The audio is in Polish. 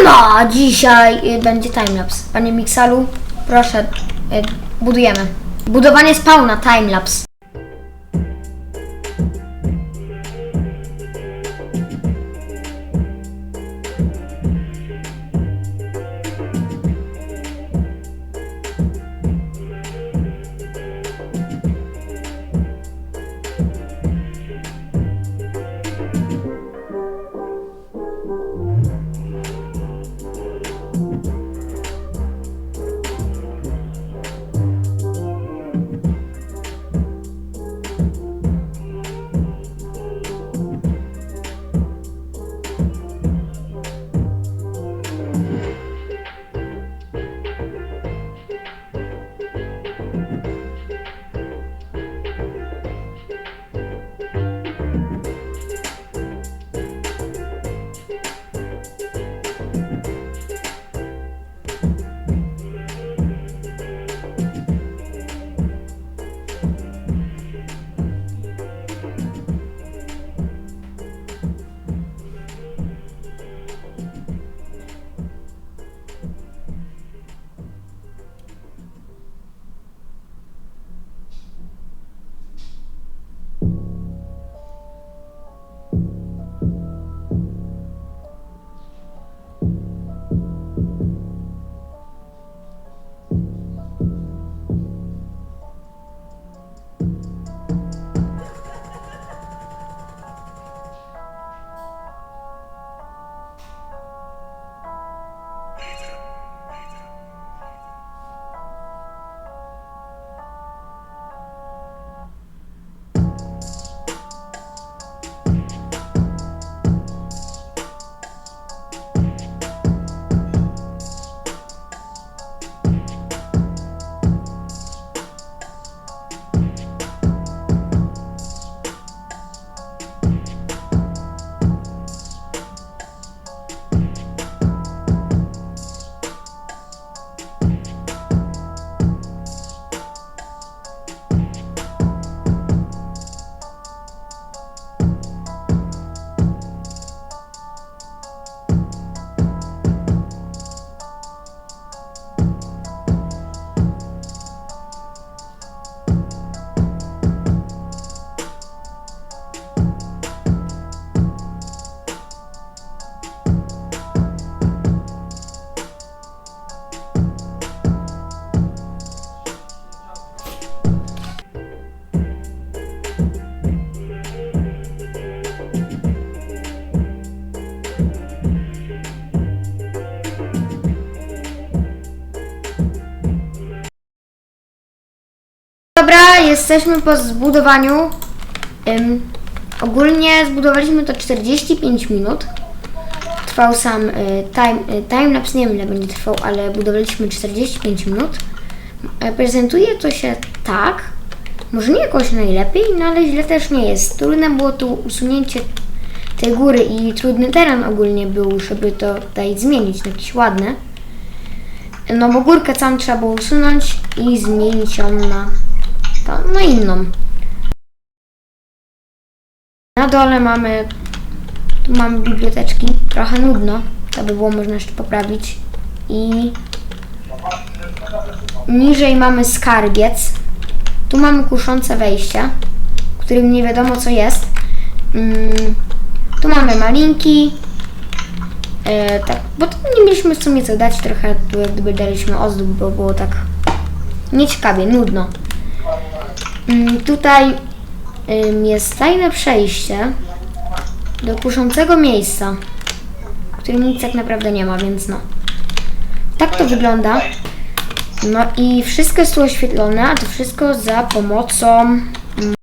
Siema! Dzisiaj będzie timelapse. Panie Miksalu, proszę, budujemy. Budowanie spawna, timelapse. Dobra, jesteśmy po zbudowaniu. Ogólnie zbudowaliśmy to 45 minut. Trwał sam timelapse, nie wiem ile będzie trwał, ale budowaliśmy 45 minut. Prezentuje to się tak, może nie jakoś najlepiej, no ale źle też nie jest. Trudne było tu usunięcie tej góry i trudny teren ogólnie był, żeby to tutaj zmienić na jakieś ładne. No bo górkę całą trzeba było usunąć i zmienić ją na inną. Na dole mamy biblioteczki, trochę nudno, to by było można jeszcze poprawić. I niżej mamy skarbiec. Tu mamy kuszące wejście, w którym nie wiadomo co jest. Tu mamy malinki. Tak, bo tu nie mieliśmy w sumie co dać, trochę tu jak gdyby daliśmy ozdób, bo było tak nieciekawie, nudno. Tutaj jest tajne przejście do kuszącego miejsca, w którym nic tak naprawdę nie ma, więc no. Tak to wygląda. No i wszystko jest tu oświetlone, a to wszystko za pomocą